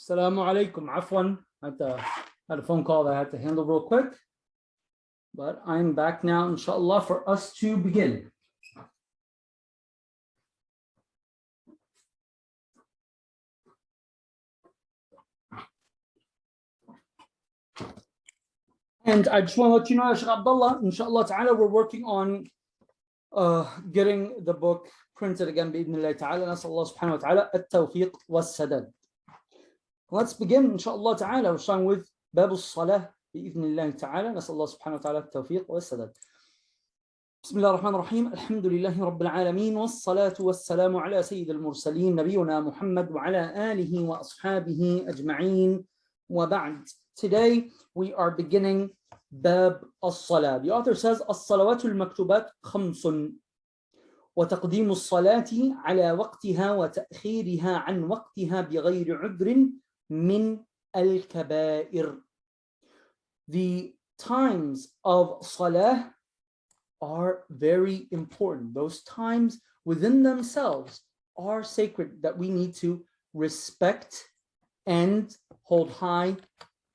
Assalamu alaikum. Afwan. Had a phone call that I had to handle real quick. But I'm back now, inshallah, for us to begin. And I just want to let you know, Shaykh Abdullah, inshallah ta'ala, we're working on getting the book printed again, bi'idhnillah ta'ala. Nas'al Allah subhanahu wa ta'ala, at-tawfiq was-sadad. Let's begin, inshallah ta'ala. We're starting with Bab al-Salah, bi'idhnillah ta'ala. Nas'al Allah subhanahu wa ta'ala, at-tawfiq was-sadad. بسم الله الرحمن الرحيم الحمد لله رب العالمين والصلاة والسلام على سيد المرسلين نبينا محمد وعلى آله وأصحابه أجمعين وبعد. Today we are beginning Bab al-Salah. The author says الصلوات المكتوبات خمس وتقديم الصلاة على وقتها وتأخيرها عن وقتها بغير عذر من الكبائر. The times of Salah are very important. Those times within themselves are sacred that we need to respect and hold high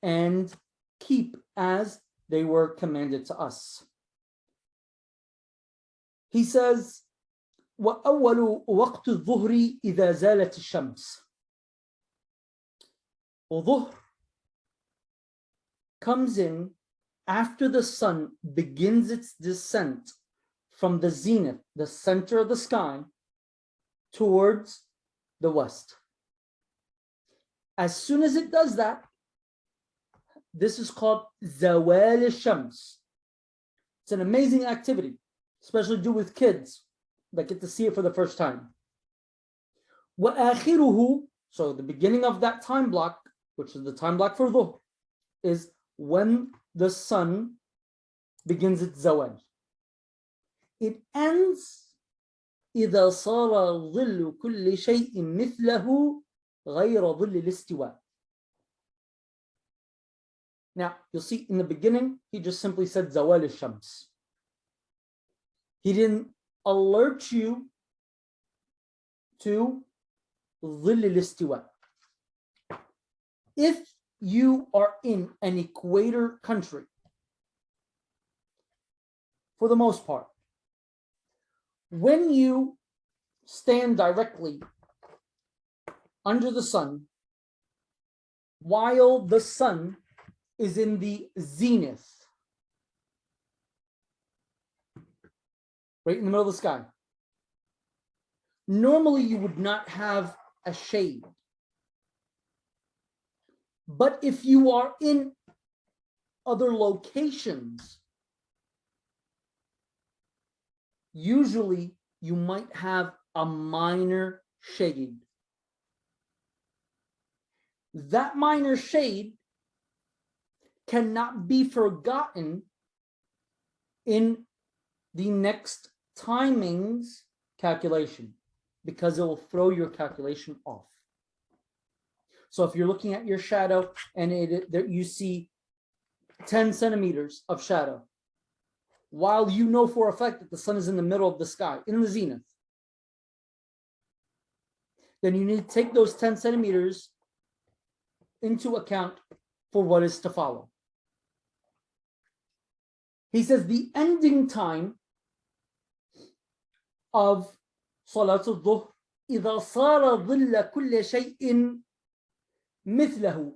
and keep as they were commanded to us. He says, وَأَوَّلُ وَقْتُ الظُّهْرِ إِذَا زَالَتِ الشَّمْسِ. Dhuhr comes in after the sun begins its descent from the zenith, the center of the sky, towards the west. As soon as it does that, this is called Zawal al-Shams. It's an amazing activity, especially do with kids that get to see it for the first time. وَآخِرُهُ, so the beginning of that time block, which is the time block for Dhuhr, is when the sun begins its zawal. It ends إذا صار ظل كل شيء مثله غير ظل الاستواء. Now, you'll see in the beginning, he just simply said zawal al-shams. He didn't alert you to ظل الاستواء. If you are in an equator country, for the most part, when you stand directly under the sun, while the sun is in the zenith, right in the middle of the sky, normally you would not have a shade. But if you are in other locations, usually you might have a minor shade. That minor shade cannot be forgotten in the next timings calculation because it will throw your calculation off. So if you're looking at your shadow and you see 10 centimeters of shadow, while you know for a fact that the sun is in the middle of the sky, in the zenith, then you need to take those 10 centimeters into account for what is to follow. He says the ending time of Salatul Dhuhr, إِذَا صَارَ ظِلَّ كُلِّ شَيْءٍ مثله.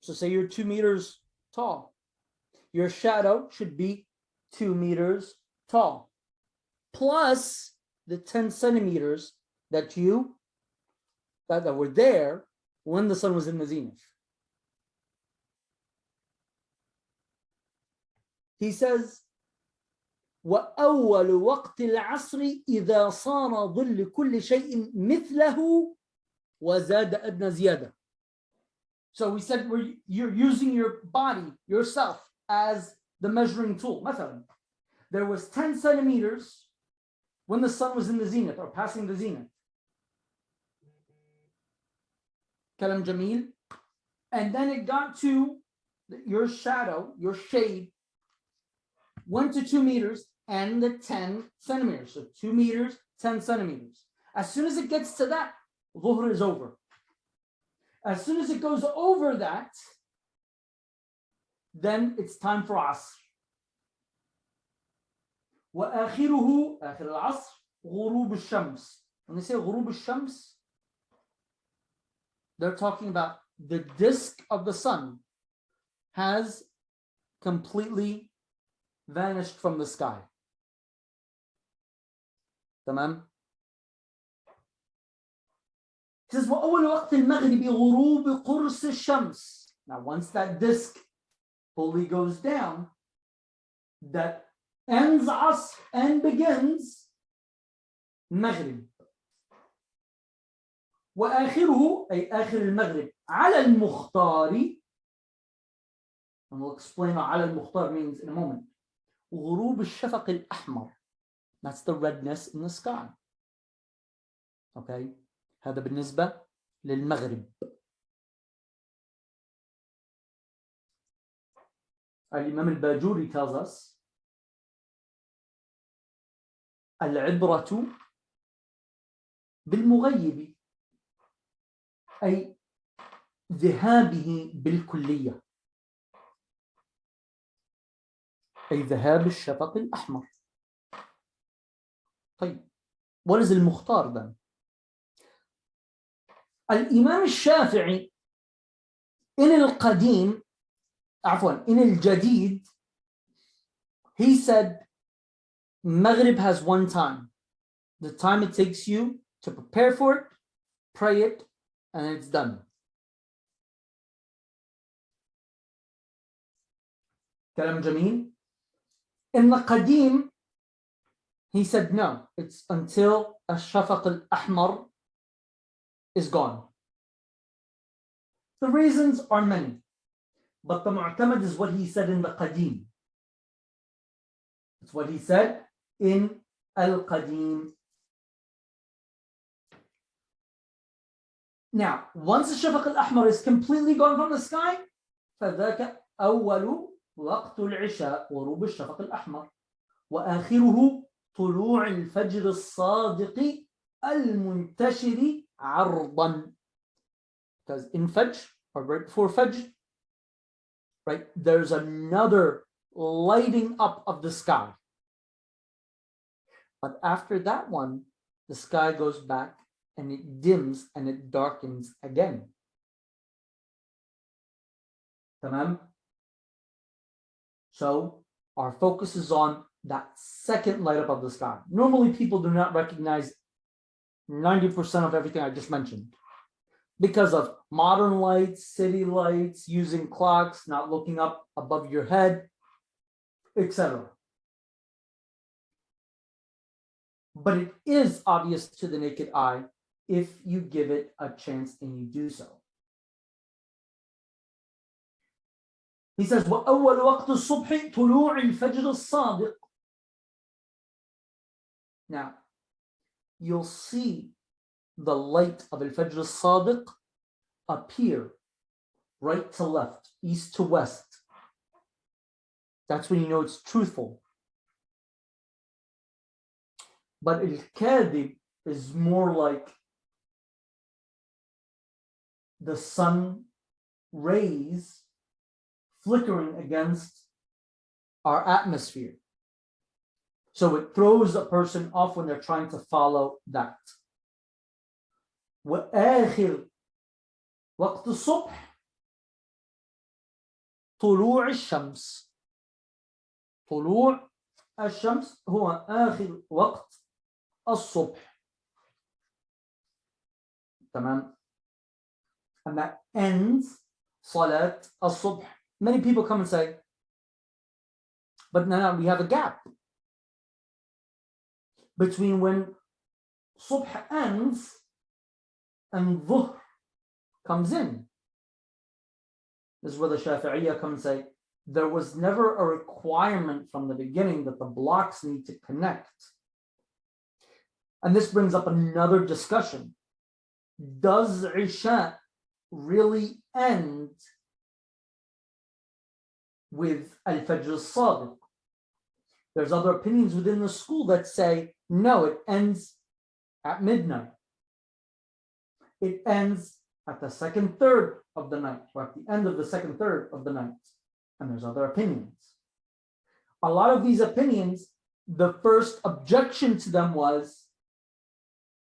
So say you're 2 meters tall. Your shadow should be 2 meters tall, plus the 10 centimeters that were there when the sun was in the zenith. He says, وَأَوَّلُ وَقْتِ الْعَصْرِ إِذَا صَارَ ظِلُّ كُلِّ شَيْءٍ مِثْلَهُ وَزَادَ أَدْنَى زِيَادَةً. So we said you're using your body, yourself, as the measuring tool. مثلا, there was 10 centimeters when the sun was in the zenith or passing the zenith. Kalam Jameel. And then it got to your shadow, your shade, went to 2 meters and the 10 centimeters. So 2 meters, 10 centimeters. As soon as it gets to that, Dhuhr is over. As soon as it goes over that, then it's time for Asr. وآخره آخر العصر غروب الشمس. When they say غروب الشمس, they're talking about the disk of the sun has completely vanished from the sky. تمام? He says وأول وقت المغرب غروب قرص الشمس. Now once that disk fully goes down, that ends Asr and begins Maghrib. وآخره أي آخر المغرب على المختار, and we'll explain what على المختار means in a moment. غروب الشفق الأحمر, that's the redness in the sky. Okay, هذا بالنسبة للمغرب. الإمام الباجوري tells us العبرة بالمغيب أي ذهابه بالكلية, أي ذهاب الشفق الأحمر. طيب, what is المختار then? الإمام الشافعي in القديم, عفوا, in الجديد, he said Maghrib has one time, the time it takes you to prepare for it, pray it, and it's done. كلام جميل. In the Qadim, he said no, it's until الشفق الأحمر is gone. The reasons are many, but the mu'tamad is what he said in the Qadim. It's what he said in Al-Qadim. Now, once the Shafaq al-Ahmar is completely gone from the sky, فذاك أول وقت العشاء غروب الشفق الأحمر وآخره طلوع الفجر الصادق المنتشر عرضا. Because in Fajr, or right before Fajr, right, there's another lighting up of the sky. But after that one, the sky goes back and it dims and it darkens again. Tamam? So our focus is on that second light up of the sky. Normally people do not recognize 90% of everything I just mentioned because of modern lights, city lights, using clocks, not looking up above your head, etc. But it is obvious to the naked eye if you give it a chance and you do so. He says, وَأَوَّلُ وَقْتُ الصُّبْحِ طُلُوعِ الْفَجْرِ الصَّادِقِ. Now, you'll see the light of al-Fajr al-Sadiq appear right to left, east to west. That's when you know it's truthful. But al-Kadhib is more like the sun rays flickering against our atmosphere. So it throws a person off when they're trying to follow that. وآخر وقت الصبح طلوع الشمس. طلوع الشمس هو آخر وقت الصبح. تمام. And that ends صلاة الصبح. Many people come and say, but now we have a gap between when subh ends and dhuhr comes in. This is where the Shafi'iyya come and say, there was never a requirement from the beginning that the blocks need to connect. And this brings up another discussion. Does Isha really end with Al-Fajr al-Sadiq? There's other opinions within the school that say, no, it ends at midnight. It ends at the second third of the night, or at the end of the second third of the night. And there's other opinions. A lot of these opinions, the first objection to them was,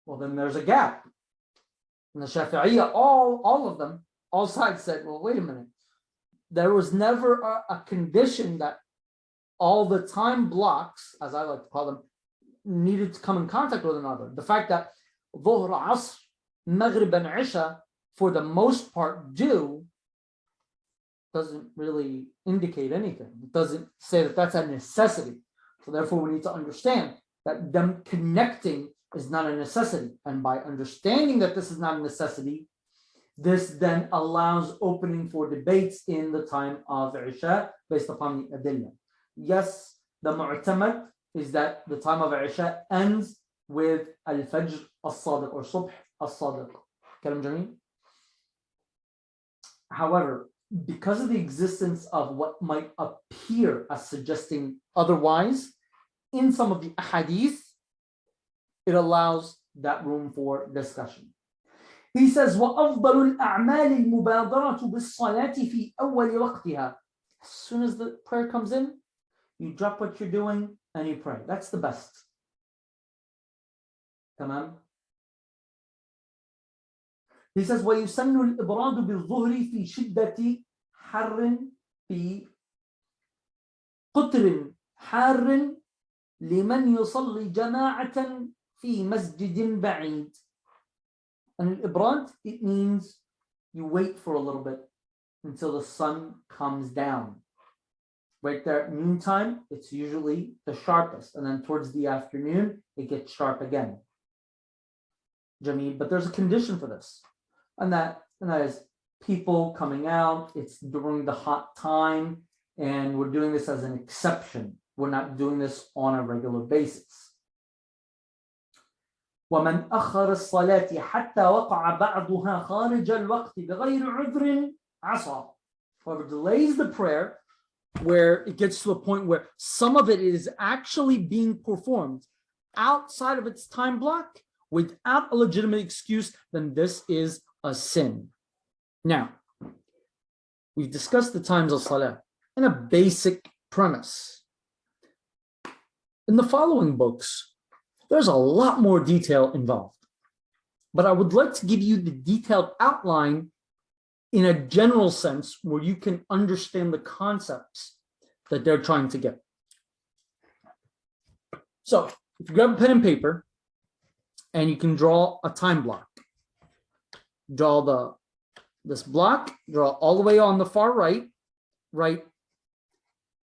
well, then there's a gap. And the Shafi'iyya, all of them, all sides said, well, wait a minute. There was never a condition that all the time blocks, as I like to call them, needed to come in contact with another. The fact that Dhuhr, Asr, Maghrib, and Isha, for the most part, do, doesn't really indicate anything. It doesn't say that that's a necessity. So therefore, we need to understand that them connecting is not a necessity. And by understanding that this is not a necessity, this then allows opening for debates in the time of Isha based upon the Adillah. Yes, the Mu'tamad is that the time of Isha ends with Al-Fajr As-Sadiq or Subh As-Sadiq. Kalam Jameel? However, because of the existence of what might appear as suggesting otherwise, in some of the ahadith, it allows that room for discussion. He says, وَأَفْضَلُ الْأَعْمَالِ الْمُبَادَرَةُ بِالصَّلَاةِ فِي أَوَّلِ وَقْتِهَا. As soon as the prayer comes in, you drop what you're doing and you pray. That's the best. Tamam? He says, وَيُسَنُّ الْإِبْرَادُ بِالظُّهْرِ فِي شِدَّةِ حَرٍّ فِي قُطْرٍ حَارٍ لِمَنْ يُصَلِّ جَمَاعَةً فِي مَسْجِدٍ بَعِيدٍ. And al-ibrad, it means you wait for a little bit until the sun comes down. Right there at noontime, it's usually the sharpest. And then towards the afternoon, it gets sharp again. Jameel, but there's a condition for this. And that is people coming out, it's during the hot time, and we're doing this as an exception. We're not doing this on a regular basis. ومن أخر الصلاة حتى وقع بعضها خارج الوقت بغير عذر عصى. Whoever delays the prayer where it gets to a point where some of it is actually being performed outside of its time block without a legitimate excuse, then this is a sin. Now, we've discussed the times of salah in a basic premise. In the following books, there's a lot more detail involved, but I would like to give you the detailed outline in a general sense where you can understand the concepts that they're trying to get. So if you grab a pen and paper and you can draw a time block, draw this block, draw all the way on the far right, write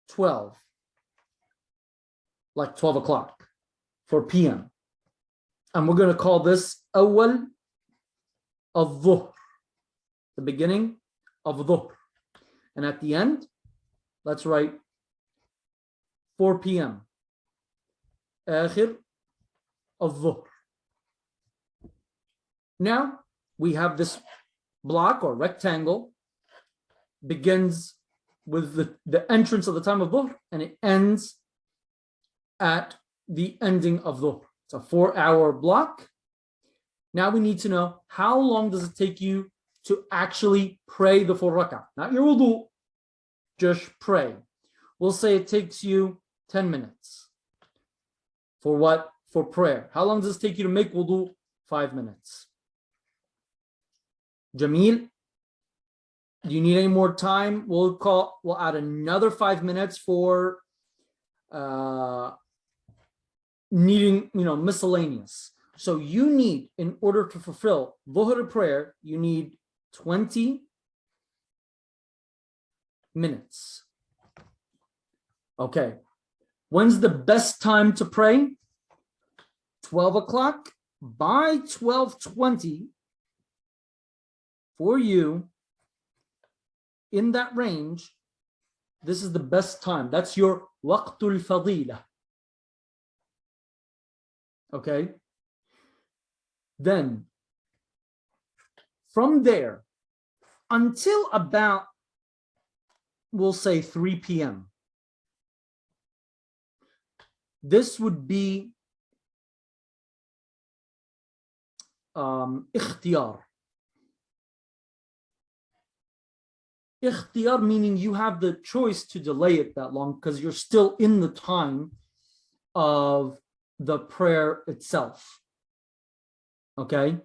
12, like 12 o'clock. For PM. And we're going to call this awal of dhuhr, the beginning of dhuhr. And at the end, let's write 4 p.m. akhir of dhuhr. Now we have this block or rectangle, begins with the entrance of the time of dhuhr and it ends at the ending of dhuhr. It's a 4-hour block. Now we need to know, how long does it take you to actually pray the 4 rak'ah? Not your wudu, just pray. We'll say it takes you 10 minutes. For what? For prayer. How long does it take you to make wudu? 5 minutes. Jameel, do you need any more time? We'll add another 5 minutes for needing, miscellaneous. So you need, in order to fulfill dhuhr prayer, you need 20 minutes. Okay. When's the best time to pray? 12 o'clock. By 12:20, for you, in that range, this is the best time. That's your waqtul fadila. Okay. Then from there until about, we'll say 3 p.m. This would be ikhtiyar. ikhtiyar meaning you have the choice to delay it that long because you're still in the time of the prayer itself. Okay.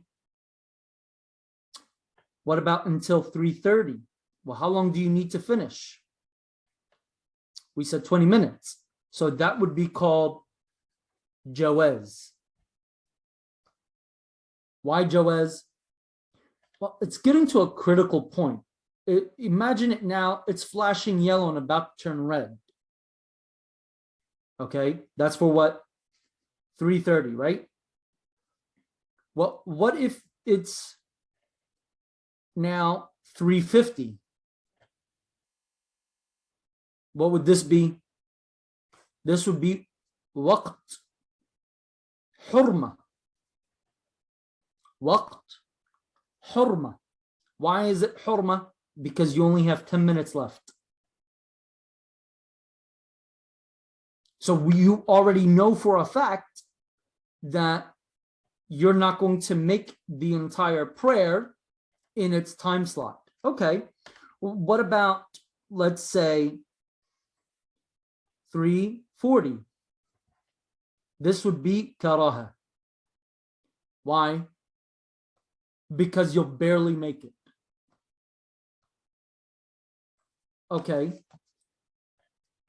What about until 3:30? Well, how long do you need to finish? We said 20 minutes. So that would be called jawaz. Why jawaz? Well, it's getting to a critical point. Imagine it now, it's flashing yellow and about to turn red. Okay, that's for what? 3:30, right? Well, what if it's now 3:50? What would this be? This would be waqt hurma. Waqt hurma. Why is it hurma? Because you only have 10 minutes left. So you already know for a fact that you're not going to make the entire prayer in its time slot. Okay, what about, let's say, 3:40? This would be karaha. Why? Because you'll barely make it. Okay.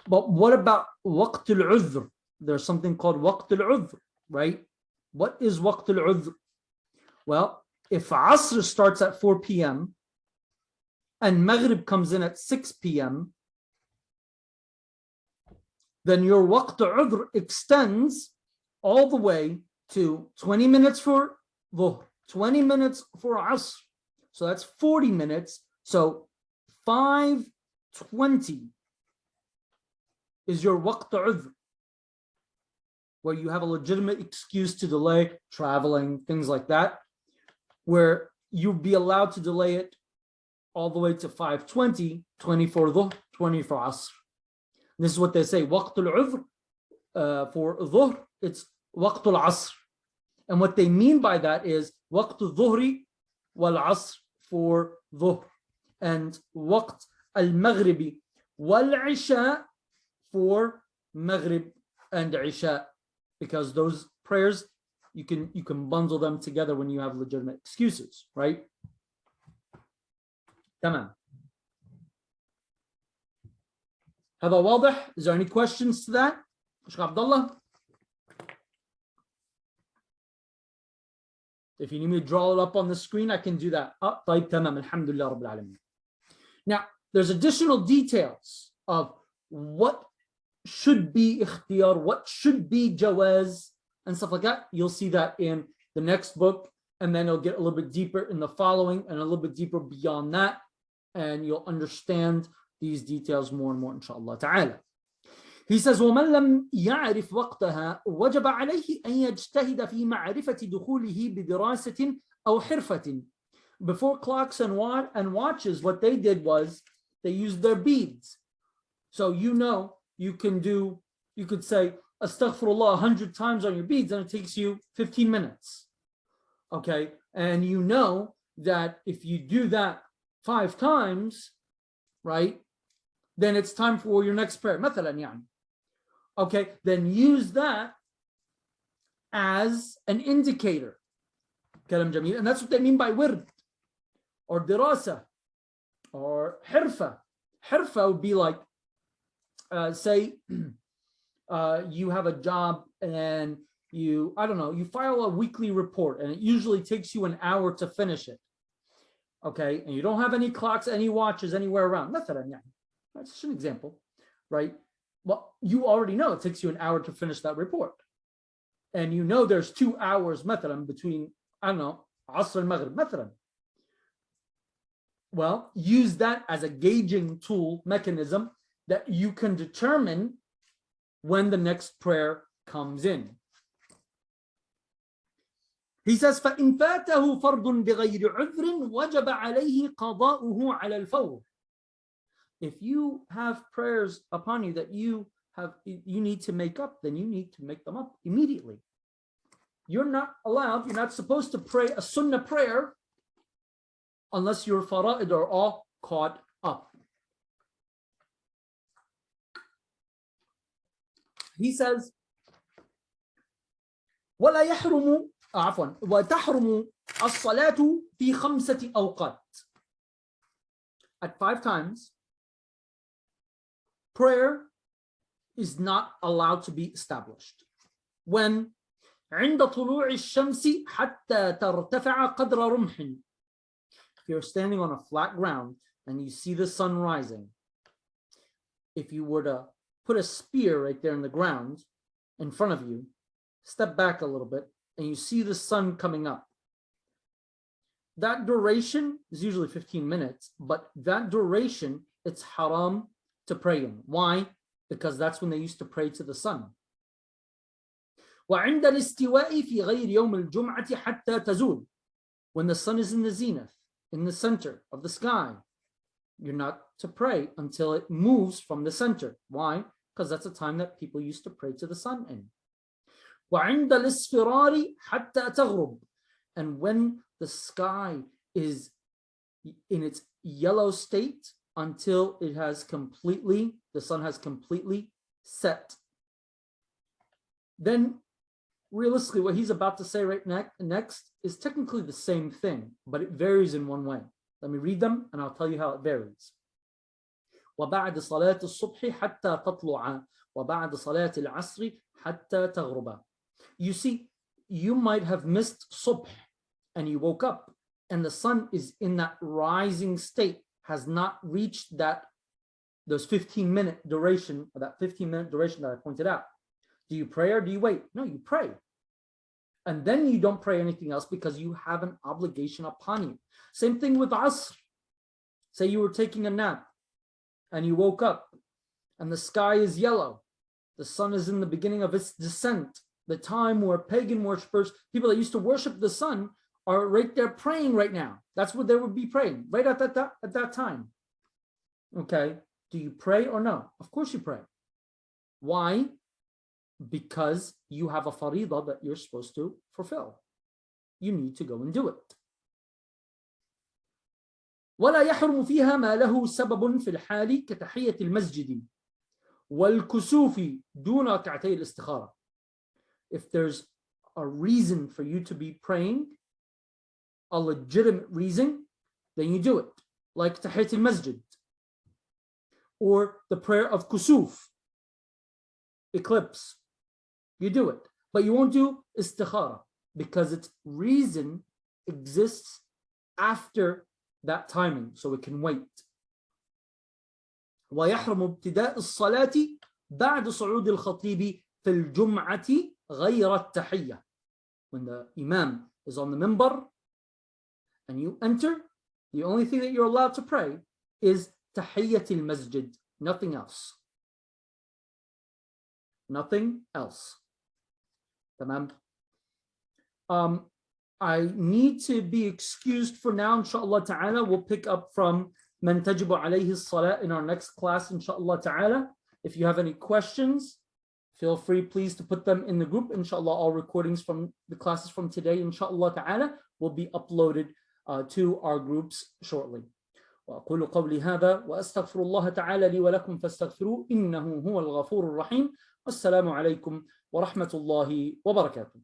But what about waqt al-udhr? There's something called waqt al-udhr, right? What is waqt al-udhr? Well, if Asr starts at 4 p.m. and Maghrib comes in at 6 p.m., then your waqt al-udhr extends all the way to 20 minutes for Dhuhr, 20 minutes for Asr. So that's 40 minutes. So 5:20 is your waqt udhr, where you have a legitimate excuse to delay, traveling, things like that, where you'll be allowed to delay it all the way to 5:20, 20 for dhuhr, 20 for asr. This is what they say, waqt al-udhr for dhuhr, it's waqt al-asr. And what they mean by that is waqt al-dhuhri wal-asr for dhuhr, and waqt al-maghribi wal-isha for maghrib and isha, because those prayers you can bundle them together when you have legitimate excuses, right? Tamam. هذا واضح? Is there any questions to that? Sheikh Abdullah? If you need me to draw it up on the screen, I can do that. طيب تمام. Alhamdulillah Rabbil Alameen. Now, there's additional details of what should be ikhtiyar, what should be jawaz, and stuff like that. You'll see that in the next book, and then it'll get a little bit deeper in the following, and a little bit deeper beyond that, and you'll understand these details more and more, inshallah ta'ala. He says, وَمَنْ لَمْ يَعْرِفْ وَقْتَهَا وَجَبَ عَلَيْهِ أَنْ يَجْتَهِدَ فِي مَعْرِفَةِ دُخُولِهِ بِدِرَاسَةٍ أَوْ حِرْفَةٍ. Before clocks and watches, what they did was they used their beads. So you could say astaghfirullah 100 times on your beads and it takes you 15 minutes. Okay, and you know that if you do that 5 times, right, then it's time for your next prayer. مثلا يعني. Okay, then use that as an indicator. Kalam Jameel. And that's what they mean by wird or dirasa or hirfa. Hirfa would be like, say you have a job and you file a weekly report and it usually takes you an hour to finish it. Okay, and you don't have any clocks, any watches anywhere around. مثلا يعني. That's just an example, right? Well, you already know it takes you an hour to finish that report. And you know there's 2 hours مثلا between, I don't know, Asr and Maghrib مثلا. Well, use that as a gauging tool mechanism that you can determine when the next prayer comes in. He says, فَإِنْ فَاتَهُ فَرْضٌ بِغَيْرِ عُذْرٍ وَجَبَ عَلَيْهِ قَضَاؤُهُ عَلَى الْفَوْرِ. If you have prayers upon you that you need to make up, then you need to make them up immediately. You're not supposed to pray a sunnah prayer unless your fara'id are all caught up. he says, ولا يحرم وتحرم الصلاة في 5 أوقات. At 5 times, prayer is not allowed to be established. When عند طلوع الشمس حتى ترتفع قدر رمح. If you're standing on a flat ground and you see the sun rising, if you were to put a spear right there in the ground in front of you, step back a little bit, and you see the sun coming up, that duration is usually 15 minutes, but that duration, it's haram to pray in. Why? Because that's when they used to pray to the sun. وعند الاستواء في غير يوم الجمعة حتى تزول. When the sun is in the zenith, in the center of the sky, you're not to pray until it moves from the center. Why? Because that's the time that people used to pray to the sun in. وعند الاصفرار حتى تغرب. And when the sky is in its yellow state until it has completely, the sun has completely set. Then realistically, what he's about to say right next is technically the same thing, but it varies in one way. Let me read them and I'll tell you how it varies. وبعد صلاة الصبح حتى تطلع وبعد صلاة العصر حتى تغرب. You see, you might have missed subh and you woke up and the sun is in that rising state, has not reached those 15-minute duration, or that 15-minute duration that I pointed out. Do you pray or do you wait? No, you pray. And then you don't pray anything else because you have an obligation upon you. Same thing with Asr. Say you were taking a nap and you woke up and the sky is yellow. The sun is in the beginning of its descent. The time where pagan worshippers, people that used to worship the sun, are right there praying right now. That's what they would be praying right at that time. Okay, do you pray or no? Of course you pray. Why? Because you have a faridah that you're supposed to fulfill. You need to go and do it. ولا يحرم فيها ما له سبب في الحال كتحية المسجد والكسوف دون ركعتي الاستخارة. If there's a reason for you to be praying, a legitimate reason, then you do it. Like tahiyat al-masjid, or the prayer of kusuf, eclipse. You do it, but you won't do istikhara because its reason exists after that timing, so it can wait. ويحرم ابتداء الصلاة بعد صعود الخطيب في الجمعة غير التحية. When the imam is on the minbar and you enter, the only thing that you're allowed to pray is tahiyyat al-masjid, nothing else. Nothing else. Tamam. I need to be excused for now, inshallah ta'ala. We'll pick up from Man tajibu alayhi salat in our next class, inshallah ta'ala. If you have any questions, feel free please to put them in the group. Inshallah, all recordings from the classes from today, inshallah ta'ala, will be uploaded to our groups shortly. وأقول قولي هذا وأستغفر الله تعالى لي ولكم فاستغفروه إنه هو الغفور الرحيم. والسلام عليكم ورحمة الله وبركاته.